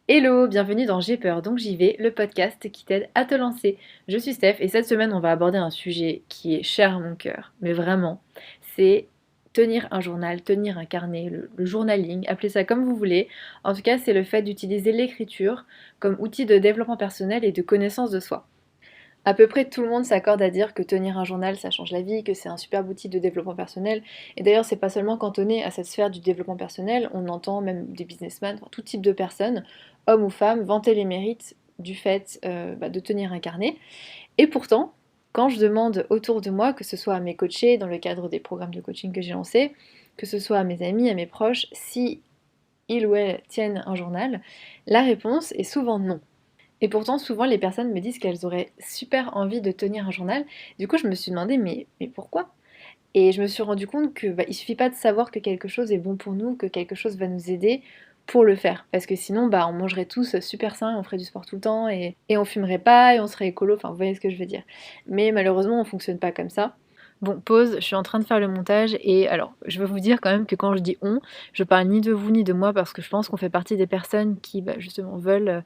Hello, bienvenue dans J'ai peur donc j'y vais, le podcast qui t'aide à te lancer. Je suis Steph et cette semaine on va aborder un sujet qui est cher à mon cœur, mais vraiment, c'est tenir un journal, tenir un carnet, le journaling, appelez ça comme vous voulez. En tout cas, c'est le fait d'utiliser l'écriture comme outil de développement personnel et de connaissance de soi. À peu près tout le monde s'accorde à dire que tenir un journal, ça change la vie, que c'est un superbe outil de développement personnel. Et d'ailleurs, c'est pas seulement cantonné à cette sphère du développement personnel, on entend même des businessmen, enfin, tout type de personnes, hommes ou femmes, vanter les mérites du fait de tenir un carnet. Et pourtant, quand je demande autour de moi, que ce soit à mes coachés dans le cadre des programmes de coaching que j'ai lancés, que ce soit à mes amis, à mes proches, si ils ou elles tiennent un journal, la réponse est souvent non. Et pourtant, souvent, les personnes me disent qu'elles auraient super envie de tenir un journal. Du coup, je me suis demandé, mais pourquoi? Et je me suis rendu compte que il suffit pas de savoir que quelque chose est bon pour nous, que quelque chose va nous aider pour le faire. Parce que sinon, on mangerait tous super sain, on ferait du sport tout le temps, et on fumerait pas, et on serait écolo, enfin, vous voyez ce que je veux dire. Mais malheureusement, on fonctionne pas comme ça. Bon, pause, je suis en train de faire le montage et alors, je veux vous dire quand même que quand je dis on, je parle ni de vous ni de moi parce que je pense qu'on fait partie des personnes qui justement veulent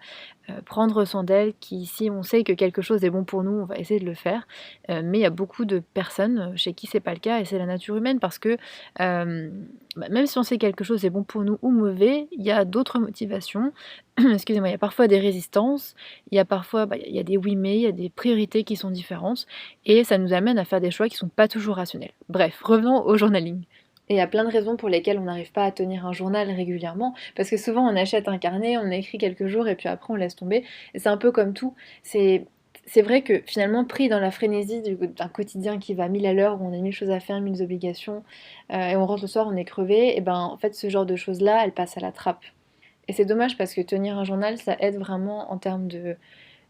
prendre soin d'elle, qui si on sait que quelque chose est bon pour nous, on va essayer de le faire. Mais il y a beaucoup de personnes chez qui c'est pas le cas et c'est la nature humaine parce que même si on sait que quelque chose est bon pour nous ou mauvais, il y a d'autres motivations. Excusez-moi, il y a parfois des résistances, il y a parfois il y a des oui mais, il y a des priorités qui sont différentes et ça nous amène à faire des choix qui sont pas toujours rationnels. Bref, revenons au journaling. Et il y a plein de raisons pour lesquelles on n'arrive pas à tenir un journal régulièrement, parce que souvent on achète un carnet, on écrit quelques jours et puis après on laisse tomber. Et c'est un peu comme tout. C'est vrai que finalement, pris dans la frénésie d'un quotidien qui va à 1000 à l'heure, où on a mille choses à faire, mille obligations, et on rentre le soir, on est crevé, et ben en fait ce genre de choses-là, elles passent à la trappe. Et c'est dommage parce que tenir un journal, ça aide vraiment en termes de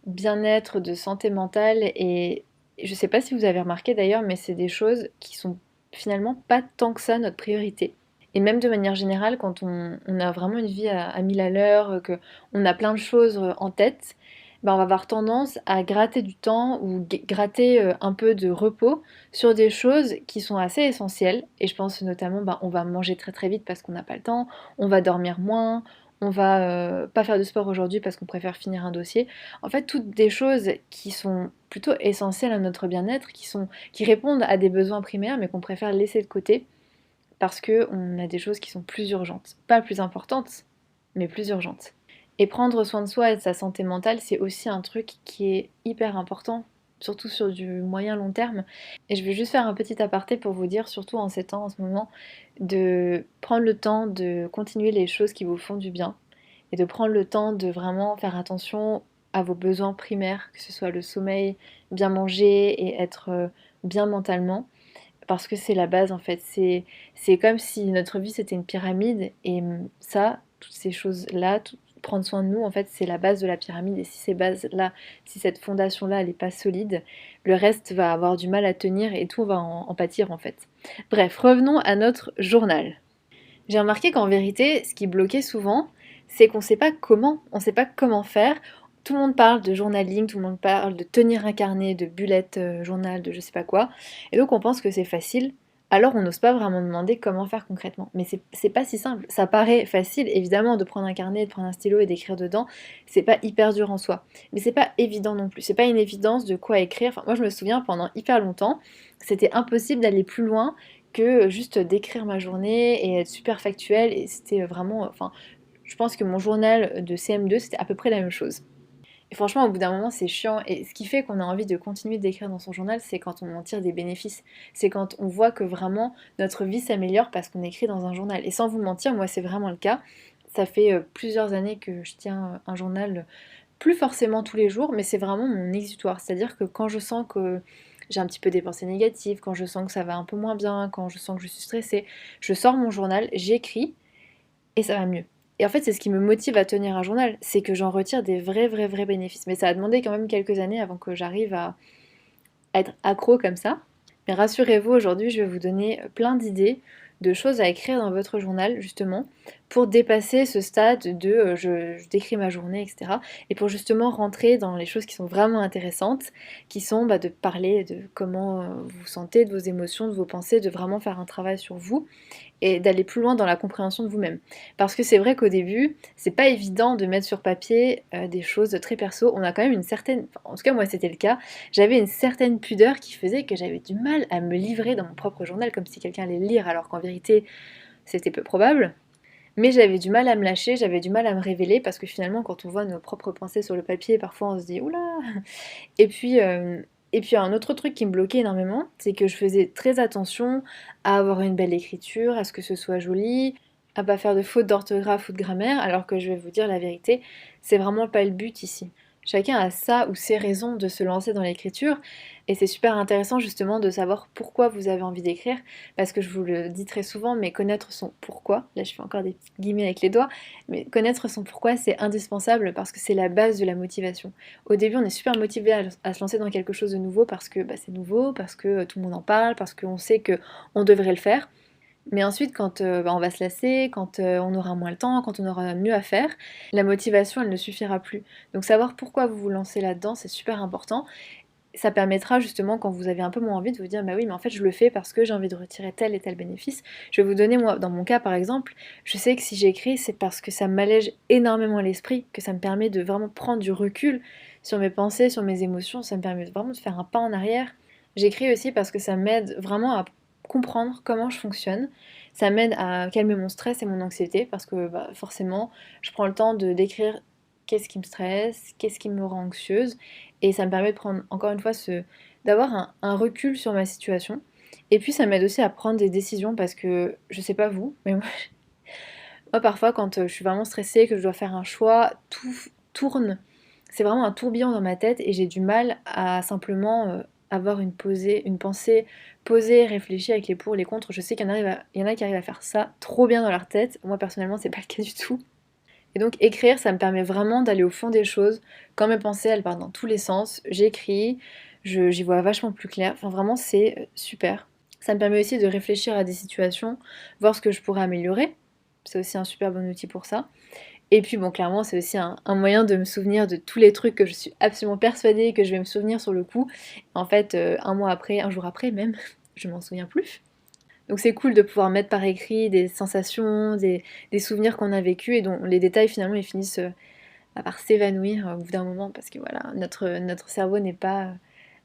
bien-être, de santé mentale, et je sais pas si vous avez remarqué d'ailleurs, mais c'est des choses qui sont finalement pas tant que ça notre priorité. Et même de manière générale, quand on a vraiment une vie à 1000 à l'heure, qu'on a plein de choses en tête, on va avoir tendance à gratter du temps ou gratter un peu de repos sur des choses qui sont assez essentielles. Et je pense notamment, on va manger très très vite parce qu'on n'a pas le temps, on va dormir moins, on va pas faire de sport aujourd'hui parce qu'on préfère finir un dossier. En fait, toutes des choses qui sont plutôt essentielles à notre bien-être, qui répondent à des besoins primaires, mais qu'on préfère laisser de côté parce qu'on a des choses qui sont plus urgentes. Pas plus importantes, mais plus urgentes. Et prendre soin de soi et de sa santé mentale, c'est aussi un truc qui est hyper important, surtout sur du moyen long terme. Et je vais juste faire un petit aparté pour vous dire, surtout en ces temps, en ce moment, de prendre le temps de continuer les choses qui vous font du bien et de prendre le temps de vraiment faire attention à vos besoins primaires, que ce soit le sommeil, bien manger et être bien mentalement parce que c'est la base en fait. C'est comme si notre vie c'était une pyramide et ça, toutes ces choses-là, prendre soin de nous, en fait, c'est la base de la pyramide. Et si ces bases-là, si cette fondation-là, elle n'est pas solide, le reste va avoir du mal à tenir et tout va en pâtir en fait. Bref, revenons à notre journal. J'ai remarqué qu'en vérité, ce qui bloquait souvent, c'est qu'on ne sait pas comment, on ne sait pas comment faire. Tout le monde parle de journaling, tout le monde parle de tenir un carnet, de bullet journal, de je sais pas quoi. Et donc on pense que c'est facile, alors on n'ose pas vraiment demander comment faire concrètement. Mais c'est pas si simple. Ça paraît facile, évidemment, de prendre un carnet, de prendre un stylo et d'écrire dedans. C'est pas hyper dur en soi. Mais c'est pas évident non plus. C'est pas une évidence de quoi écrire. Enfin, moi je me souviens pendant hyper longtemps, c'était impossible d'aller plus loin que juste d'écrire ma journée et être super factuel. Et c'était vraiment. Enfin, je pense que mon journal de CM2, c'était à peu près la même chose. Et franchement, au bout d'un moment, c'est chiant. Et ce qui fait qu'on a envie de continuer d'écrire dans son journal, c'est quand on en tire des bénéfices. C'est quand on voit que vraiment notre vie s'améliore parce qu'on écrit dans un journal. Et sans vous mentir, moi, c'est vraiment le cas. Ça fait plusieurs années que je tiens un journal, plus forcément tous les jours, mais c'est vraiment mon exutoire. C'est-à-dire que quand je sens que j'ai un petit peu des pensées négatives, quand je sens que ça va un peu moins bien, quand je sens que je suis stressée, je sors mon journal, j'écris et ça va mieux. Et en fait, c'est ce qui me motive à tenir un journal, c'est que j'en retire des vrais bénéfices. Mais ça a demandé quand même quelques années avant que j'arrive à être accro comme ça. Mais rassurez-vous, aujourd'hui, je vais vous donner plein d'idées, de choses à écrire dans votre journal, justement, pour dépasser ce stade de je décris ma journée, etc. Et pour justement rentrer dans les choses qui sont vraiment intéressantes, qui sont de parler de comment vous vous sentez, de vos émotions, de vos pensées, de vraiment faire un travail sur vous et d'aller plus loin dans la compréhension de vous-même. Parce que c'est vrai qu'au début, c'est pas évident de mettre sur papier des choses très perso. On a quand même une certaine, enfin, en tout cas moi c'était le cas, j'avais une certaine pudeur qui faisait que j'avais du mal à me livrer dans mon propre journal, comme si quelqu'un allait le lire, alors qu'en vérité c'était peu probable. Mais j'avais du mal à me lâcher, j'avais du mal à me révéler, parce que finalement quand on voit nos propres pensées sur le papier, parfois on se dit oula. Et puis, un autre truc qui me bloquait énormément, c'est que je faisais très attention à avoir une belle écriture, à ce que ce soit joli, à pas faire de fautes d'orthographe ou de grammaire, alors que je vais vous dire la vérité, c'est vraiment pas le but ici. Chacun a sa ou ses raisons de se lancer dans l'écriture, et c'est super intéressant justement de savoir pourquoi vous avez envie d'écrire, parce que je vous le dis très souvent, mais connaître son pourquoi, là je fais encore des petits guillemets avec les doigts, mais connaître son pourquoi c'est indispensable parce que c'est la base de la motivation. Au début, on est super motivé à se lancer dans quelque chose de nouveau parce que c'est nouveau, parce que tout le monde en parle, parce qu'on sait qu'on devrait le faire. Mais ensuite, quand on va se lasser, quand on aura moins le temps, quand on aura mieux à faire, la motivation, elle ne suffira plus. Donc savoir pourquoi vous vous lancez là-dedans, c'est super important. Ça permettra justement, quand vous avez un peu moins envie, de vous dire bah oui, mais en fait je le fais parce que j'ai envie de retirer tel et tel bénéfice. Je vais vous donner, moi, dans mon cas par exemple, je sais que si j'écris, c'est parce que ça m'allège énormément l'esprit, que ça me permet de vraiment prendre du recul sur mes pensées, sur mes émotions, ça me permet vraiment de faire un pas en arrière. J'écris aussi parce que ça m'aide vraiment à comprendre comment je fonctionne, ça m'aide à calmer mon stress et mon anxiété, parce que forcément, je prends le temps de d'écrire qu'est-ce qui me stresse, qu'est-ce qui me rend anxieuse, et ça me permet de prendre, encore une fois, d'avoir un recul sur ma situation. Et puis ça m'aide aussi à prendre des décisions parce que, je sais pas vous, mais moi parfois quand je suis vraiment stressée, que je dois faire un choix, tout tourne. C'est vraiment un tourbillon dans ma tête et j'ai du mal à simplement avoir une pensée posée, réfléchie avec les pour et les contre. Je sais qu'il y en a qui arrivent à faire ça trop bien dans leur tête. Moi personnellement, c'est pas le cas du tout. Et donc écrire, ça me permet vraiment d'aller au fond des choses. Quand mes pensées, elles partent dans tous les sens, j'écris, j'y vois vachement plus clair. Enfin vraiment, c'est super. Ça me permet aussi de réfléchir à des situations, voir ce que je pourrais améliorer. C'est aussi un super bon outil pour ça. Et puis bon, clairement, c'est aussi un moyen de me souvenir de tous les trucs que je suis absolument persuadée que je vais me souvenir sur le coup. En fait, un mois après, un jour après même, je m'en souviens plus. Donc c'est cool de pouvoir mettre par écrit des sensations, des souvenirs qu'on a vécus et dont les détails finalement ils finissent par s'évanouir au bout d'un moment parce que voilà, notre cerveau n'est pas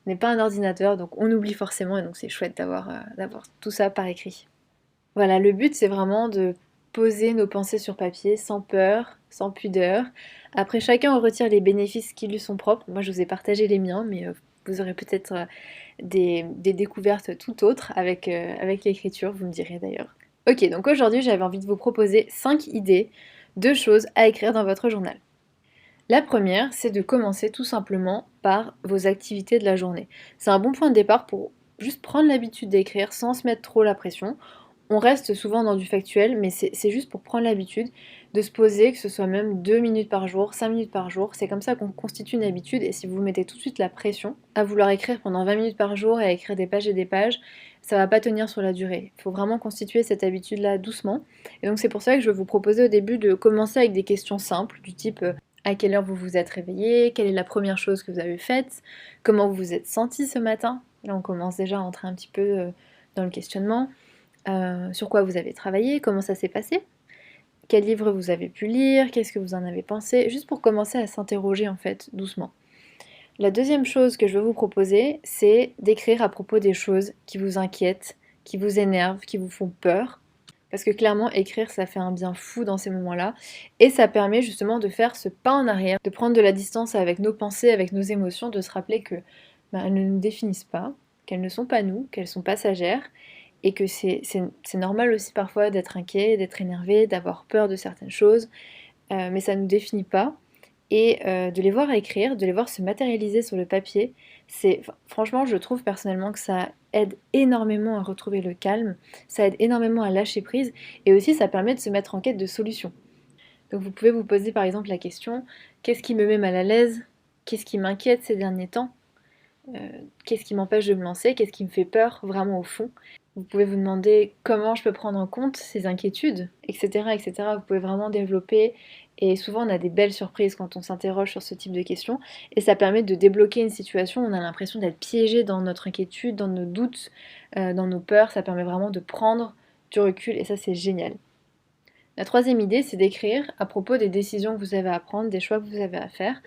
un ordinateur, donc on oublie forcément et donc c'est chouette d'avoir tout ça par écrit. Voilà, le but c'est vraiment de poser nos pensées sur papier sans peur, sans pudeur. Après chacun en retire les bénéfices qui lui sont propres. Moi je vous ai partagé les miens, mais vous aurez peut-être des découvertes tout autres avec l'écriture, vous me direz d'ailleurs. Ok, donc aujourd'hui j'avais envie de vous proposer 5 idées de choses à écrire dans votre journal. La première, c'est de commencer tout simplement par vos activités de la journée. C'est un bon point de départ pour juste prendre l'habitude d'écrire sans se mettre trop la pression. On reste souvent dans du factuel, mais c'est juste pour prendre l'habitude de se poser, que ce soit même 2 minutes par jour, 5 minutes par jour. C'est comme ça qu'on constitue une habitude, et si vous mettez tout de suite la pression à vouloir écrire pendant 20 minutes par jour et à écrire des pages et des pages, ça va pas tenir sur la durée. Il faut vraiment constituer cette habitude-là doucement. Et donc c'est pour ça que je vais vous proposer au début de commencer avec des questions simples, du type à quelle heure vous vous êtes réveillé, quelle est la première chose que vous avez faite, comment vous vous êtes senti ce matin. Là on commence déjà à entrer un petit peu dans le questionnement. Sur quoi vous avez travaillé, comment ça s'est passé, quel livre vous avez pu lire, qu'est-ce que vous en avez pensé, juste pour commencer à s'interroger en fait doucement. La deuxième chose que je veux vous proposer, c'est d'écrire à propos des choses qui vous inquiètent, qui vous énervent, qui vous font peur. Parce que clairement, écrire, ça fait un bien fou dans ces moments-là. Et ça permet justement de faire ce pas en arrière, de prendre de la distance avec nos pensées, avec nos émotions, de se rappeler que elles ne nous définissent pas, qu'elles ne sont pas nous, qu'elles sont passagères, et que c'est normal aussi parfois d'être inquiet, d'être énervé, d'avoir peur de certaines choses, mais ça ne nous définit pas. Et de les voir écrire, de les voir se matérialiser sur le papier, franchement, je trouve personnellement que ça aide énormément à retrouver le calme, ça aide énormément à lâcher prise, et aussi ça permet de se mettre en quête de solutions. Donc vous pouvez vous poser par exemple la question, qu'est-ce qui me met mal à l'aise? Qu'est-ce qui m'inquiète ces derniers temps? Euh, Qu'est-ce qui m'empêche de me lancer? Qu'est-ce qui me fait peur vraiment au fond? Vous pouvez vous demander comment je peux prendre en compte ces inquiétudes, etc., etc. Vous pouvez vraiment développer, et souvent on a des belles surprises quand on s'interroge sur ce type de questions, et ça permet de débloquer une situation où on a l'impression d'être piégé dans notre inquiétude, dans nos doutes, dans nos peurs. Ça permet vraiment de prendre du recul et ça c'est génial. La troisième idée, c'est d'écrire à propos des décisions que vous avez à prendre, des choix que vous avez à faire,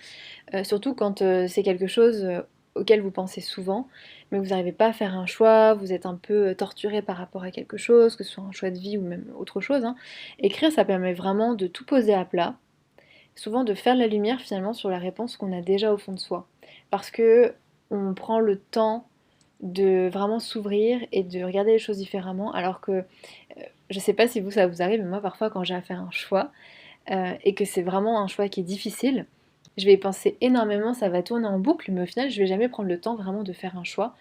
surtout quand c'est quelque chose auquel vous pensez souvent, mais vous n'arrivez pas à faire un choix, vous êtes un peu torturé par rapport à quelque chose, que ce soit un choix de vie ou même autre chose, hein. Écrire, ça permet vraiment de tout poser à plat, souvent de faire la lumière finalement sur la réponse qu'on a déjà au fond de soi. Parce que on prend le temps de vraiment s'ouvrir et de regarder les choses différemment, alors que je sais pas si vous ça vous arrive, mais moi parfois quand j'ai à faire un choix et que c'est vraiment un choix qui est difficile, je vais y penser énormément, ça va tourner en boucle, mais au final je vais jamais prendre le temps vraiment de faire un choix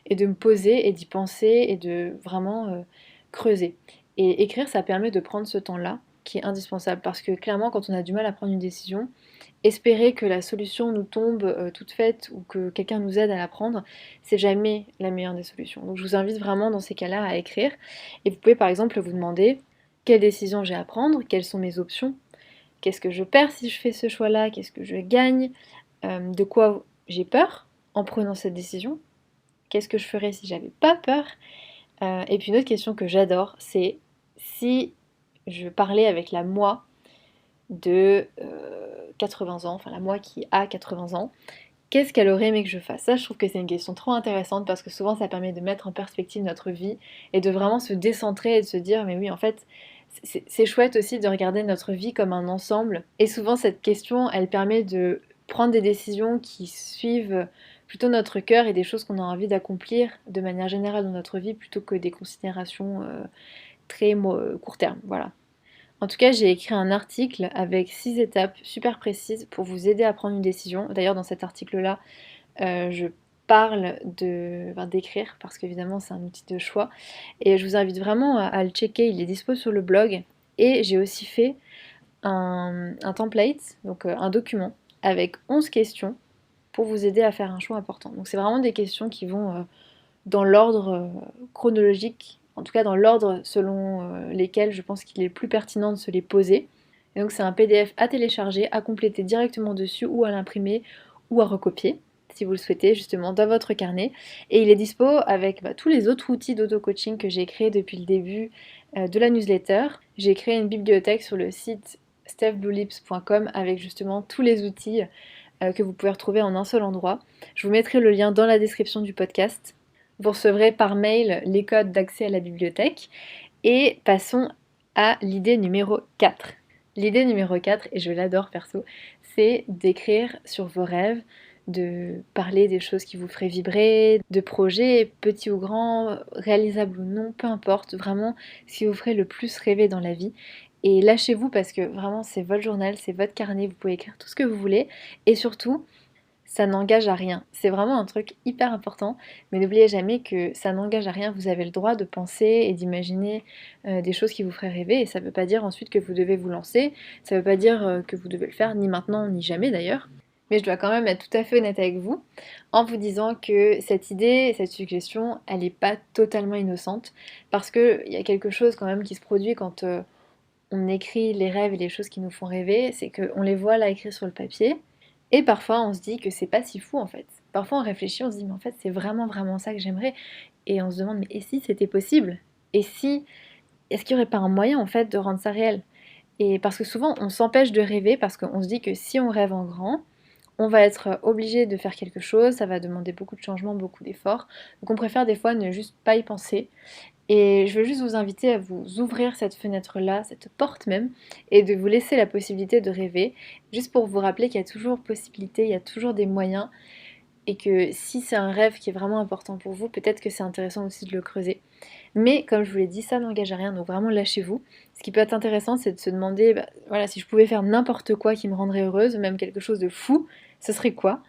et de me poser et d'y penser et de vraiment creuser. Et écrire, ça permet de prendre ce temps-là qui est indispensable parce que clairement quand on a du mal à prendre une décision, espérer que la solution nous tombe toute faite ou que quelqu'un nous aide à la prendre, c'est jamais la meilleure des solutions. Donc je vous invite vraiment dans ces cas-là à écrire et vous pouvez par exemple vous demander quelle décision j'ai à prendre, quelles sont mes options, qu'est-ce que je perds si je fais ce choix-là, qu'est-ce que je gagne, de quoi j'ai peur en prenant cette décision, qu'est-ce que je ferais si j'avais pas peur. Et puis une autre question que j'adore, c'est si je parlais avec la moi de 80 ans, enfin la moi qui a 80 ans, qu'est-ce qu'elle aurait aimé que je fasse? Ça, je trouve que c'est une question trop intéressante parce que souvent ça permet de mettre en perspective notre vie et de vraiment se décentrer et de se dire mais oui en fait c'est chouette aussi de regarder notre vie comme un ensemble. Et souvent cette question elle permet de prendre des décisions qui suivent plutôt notre cœur et des choses qu'on a envie d'accomplir de manière générale dans notre vie plutôt que des considérations très court terme. Voilà. En tout cas, j'ai écrit un article avec 6 étapes super précises pour vous aider à prendre une décision. D'ailleurs, dans cet article-là, je parle d'écrire, parce qu'évidemment, c'est un outil de choix. Et je vous invite vraiment à le checker, il est dispo sur le blog. Et j'ai aussi fait un template, donc un document, avec 11 questions pour vous aider à faire un choix important. Donc c'est vraiment des questions qui vont dans l'ordre chronologique, en tout cas dans l'ordre selon lesquels je pense qu'il est plus pertinent de se les poser. Et donc c'est un PDF à télécharger, à compléter directement dessus ou à l'imprimer ou à recopier si vous le souhaitez justement dans votre carnet. Et il est dispo avec tous les autres outils d'auto-coaching que j'ai créés depuis le début de la newsletter. J'ai créé une bibliothèque sur le site stephbluelips.com avec justement tous les outils que vous pouvez retrouver en un seul endroit. Je vous mettrai le lien dans la description du podcast. Vous recevrez par mail les codes d'accès à la bibliothèque. Et passons à l'idée numéro 4. L'idée numéro 4, et je l'adore perso, c'est d'écrire sur vos rêves, de parler des choses qui vous feraient vibrer, de projets petits ou grands, réalisables ou non, peu importe, vraiment ce qui vous ferait le plus rêver dans la vie. Et lâchez-vous parce que vraiment c'est votre journal, c'est votre carnet, vous pouvez écrire tout ce que vous voulez. Et surtout, ça n'engage à rien. C'est vraiment un truc hyper important, mais n'oubliez jamais que ça n'engage à rien. Vous avez le droit de penser et d'imaginer des choses qui vous feraient rêver, et ça ne veut pas dire ensuite que vous devez vous lancer, ça ne veut pas dire que vous devez le faire, ni maintenant, ni jamais d'ailleurs. Mais je dois quand même être tout à fait honnête avec vous en vous disant que cette idée, cette suggestion, elle n'est pas totalement innocente, parce qu'il y a quelque chose quand même qui se produit quand on écrit les rêves et les choses qui nous font rêver, c'est qu'on les voit là écrits sur le papier, et parfois on se dit que c'est pas si fou en fait. Parfois on réfléchit, on se dit mais en fait c'est vraiment vraiment ça que j'aimerais. Et on se demande mais et si c'était possible? Et si, est-ce qu'il n'y aurait pas un moyen en fait de rendre ça réel? Et parce que souvent on s'empêche de rêver parce qu'on se dit que si on rêve en grand, on va être obligé de faire quelque chose, ça va demander beaucoup de changements, beaucoup d'efforts. Donc on préfère des fois ne juste pas y penser. Et je veux juste vous inviter à vous ouvrir cette fenêtre-là, cette porte même, et de vous laisser la possibilité de rêver, juste pour vous rappeler qu'il y a toujours possibilité, il y a toujours des moyens, et que si c'est un rêve qui est vraiment important pour vous, peut-être que c'est intéressant aussi de le creuser. Mais comme je vous l'ai dit, ça n'engage à rien, donc vraiment lâchez-vous. Ce qui peut être intéressant, c'est de se demander, voilà, si je pouvais faire n'importe quoi qui me rendrait heureuse, même quelque chose de fou, ce serait quoi?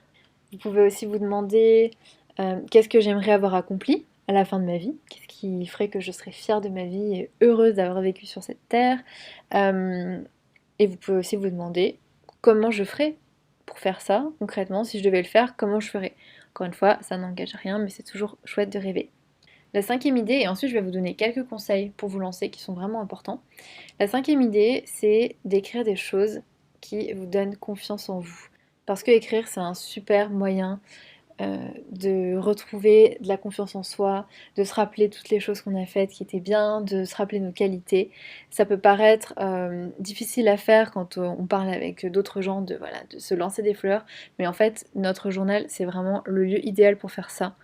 Vous pouvez aussi vous demander qu'est-ce que j'aimerais avoir accompli à la fin de ma vie? Qu'est-ce qui ferait que je serais fière de ma vie et heureuse d'avoir vécu sur cette terre? Euh, et vous pouvez aussi vous demander comment je ferais pour faire ça concrètement. Si je devais le faire, comment je ferais? Encore une fois, ça n'engage à rien, mais c'est toujours chouette de rêver. La cinquième idée, et ensuite je vais vous donner quelques conseils pour vous lancer qui sont vraiment importants. La cinquième idée, c'est d'écrire des choses qui vous donnent confiance en vous. Parce que écrire, c'est un super moyen de retrouver de la confiance en soi, de se rappeler toutes les choses qu'on a faites qui étaient bien, de se rappeler nos qualités. Ça peut paraître difficile à faire quand on parle avec d'autres gens, voilà, de se lancer des fleurs, mais en fait, notre journal, c'est vraiment le lieu idéal pour faire ça.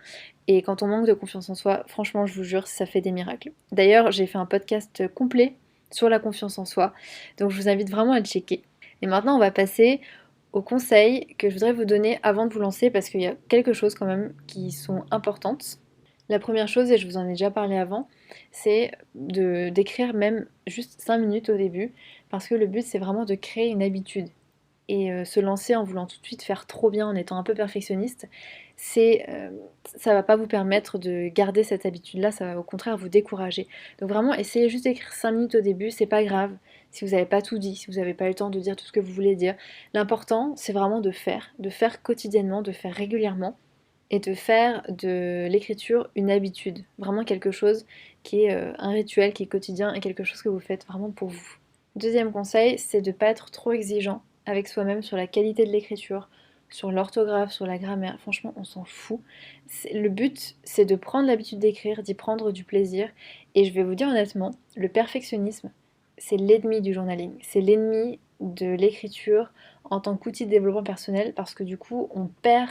Et quand on manque de confiance en soi, franchement, je vous jure, ça fait des miracles. D'ailleurs, j'ai fait un podcast complet sur la confiance en soi, donc je vous invite vraiment à le checker. Et maintenant, on va passer aux conseils que je voudrais vous donner avant de vous lancer, parce qu'il y a quelques choses quand même qui sont importantes. La première chose, et je vous en ai déjà parlé avant, c'est d'écrire même juste 5 minutes au début, parce que le but, c'est vraiment de créer une habitude. Et se lancer en voulant tout de suite faire trop bien, en étant un peu perfectionniste, ça va pas vous permettre de garder cette habitude-là, ça va au contraire vous décourager. Donc vraiment, essayez juste d'écrire 5 minutes au début, c'est pas grave si vous n'avez pas tout dit, si vous n'avez pas eu le temps de dire tout ce que vous voulez dire. L'important, c'est vraiment de faire quotidiennement, de faire régulièrement, et de faire de l'écriture une habitude, vraiment quelque chose qui est un rituel, qui est quotidien, et quelque chose que vous faites vraiment pour vous. Deuxième conseil, c'est de ne pas être trop exigeant avec soi-même sur la qualité de l'écriture, sur l'orthographe, sur la grammaire. Franchement, on s'en fout. Le but, c'est de prendre l'habitude d'écrire, d'y prendre du plaisir. Et je vais vous dire honnêtement, le perfectionnisme, c'est l'ennemi du journaling. C'est l'ennemi de l'écriture en tant qu'outil de développement personnel, parce que du coup, on perd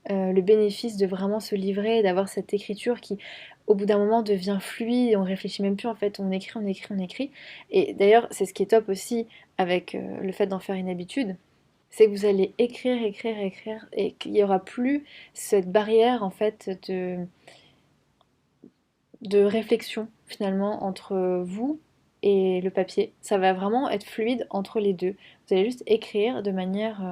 le bénéfice de vraiment se livrer et d'avoir cette écriture qui, au bout d'un moment, devient fluide et on réfléchit même plus en fait, on écrit, on écrit, on écrit. Et d'ailleurs, c'est ce qui est top aussi avec le fait d'en faire une habitude, c'est que vous allez écrire, écrire, écrire et qu'il n'y aura plus cette barrière en fait de réflexion finalement entre vous et le papier. Ça va vraiment être fluide entre les deux. Vous allez juste écrire de manière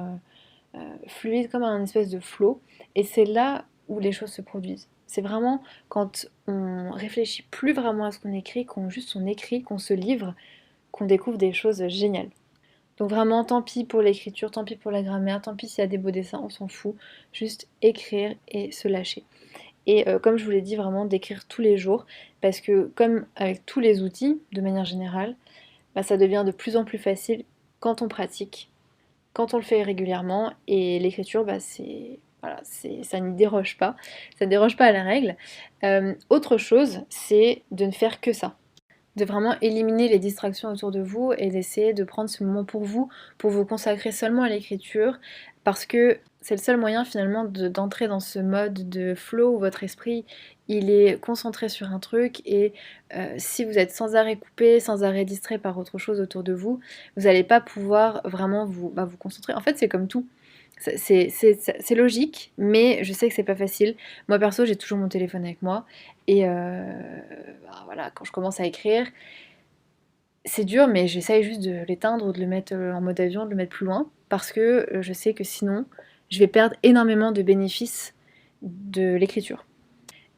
fluide comme un espèce de flow. Et c'est là où les choses se produisent. C'est vraiment quand on réfléchit plus vraiment à ce qu'on écrit, qu'on juste on écrit, qu'on se livre, qu'on découvre des choses géniales. Donc vraiment, tant pis pour l'écriture, tant pis pour la grammaire, tant pis s'il y a des beaux dessins, on s'en fout. Juste écrire et se lâcher. Et comme je vous l'ai dit, vraiment d'écrire tous les jours, parce que comme avec tous les outils, de manière générale, bah, ça devient de plus en plus facile quand on pratique, quand on le fait régulièrement, et l'écriture, bah, voilà, ça n'y déroge pas, ça ne déroge pas à la règle. Autre chose, c'est de ne faire que ça. De vraiment éliminer les distractions autour de vous et d'essayer de prendre ce moment pour vous consacrer seulement à l'écriture, parce que c'est le seul moyen finalement d'entrer dans ce mode de flow où votre esprit il est concentré sur un truc et si vous êtes sans arrêt coupé, sans arrêt distrait par autre chose autour de vous, vous n'allez pas pouvoir vraiment vous concentrer. En fait, c'est comme tout. C'est logique, mais je sais que c'est pas facile. Moi perso, j'ai toujours mon téléphone avec moi et bah, voilà, quand je commence à écrire, c'est dur, mais j'essaye juste de l'éteindre ou de le mettre en mode avion, de le mettre plus loin, parce que je sais que sinon, je vais perdre énormément de bénéfices de l'écriture.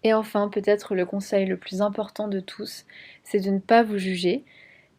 Et enfin, peut-être le conseil le plus important de tous, c'est de ne pas vous juger,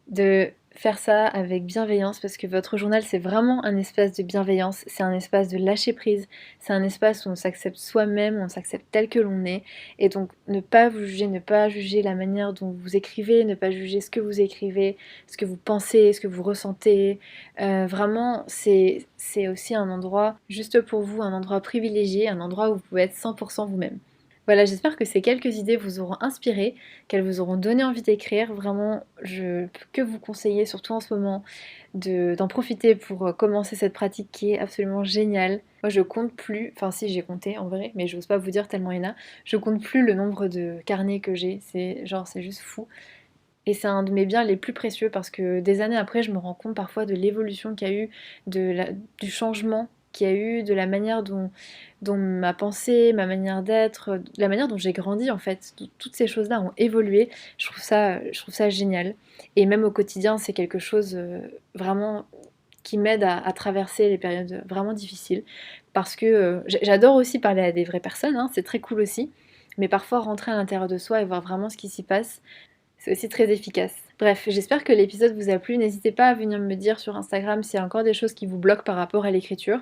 de faire ça avec bienveillance, parce que votre journal c'est vraiment un espace de bienveillance, c'est un espace de lâcher prise, c'est un espace où on s'accepte soi-même, on s'accepte tel que l'on est, et donc ne pas vous juger, ne pas juger la manière dont vous écrivez, ne pas juger ce que vous écrivez, ce que vous pensez, ce que vous ressentez. Vraiment, c'est aussi un endroit juste pour vous, un endroit privilégié, un endroit où vous pouvez être 100% vous-même. Voilà, j'espère que ces quelques idées vous auront inspiré, qu'elles vous auront donné envie d'écrire. Vraiment, je peux que vous conseiller, surtout en ce moment, d'en profiter pour commencer cette pratique qui est absolument géniale. Moi, je compte plus, enfin si j'ai compté en vrai, mais je n'ose pas vous dire tellement il y en a. Je compte plus le nombre de carnets que j'ai. C'est juste fou. Et c'est un de mes biens les plus précieux parce que des années après, je me rends compte parfois de l'évolution qu'il y a eu, du changement qu'il y a eu, de la manière dont ma pensée, ma manière d'être, la manière dont j'ai grandi en fait. Toutes ces choses-là ont évolué. Je trouve ça génial. Et même au quotidien, c'est quelque chose vraiment qui m'aide à traverser les périodes vraiment difficiles. Parce que j'adore aussi parler à des vraies personnes, hein, c'est très cool aussi. Mais parfois rentrer à l'intérieur de soi et voir vraiment ce qui s'y passe, c'est aussi très efficace. Bref, j'espère que l'épisode vous a plu. N'hésitez pas à venir me dire sur Instagram s'il y a encore des choses qui vous bloquent par rapport à l'écriture.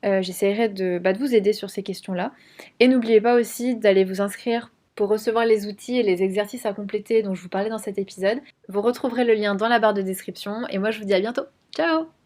J'essaierai de vous aider sur ces questions-là. Et n'oubliez pas aussi d'aller vous inscrire pour recevoir les outils et les exercices à compléter dont je vous parlais dans cet épisode. Vous retrouverez le lien dans la barre de description. Et moi, je vous dis à bientôt. Ciao!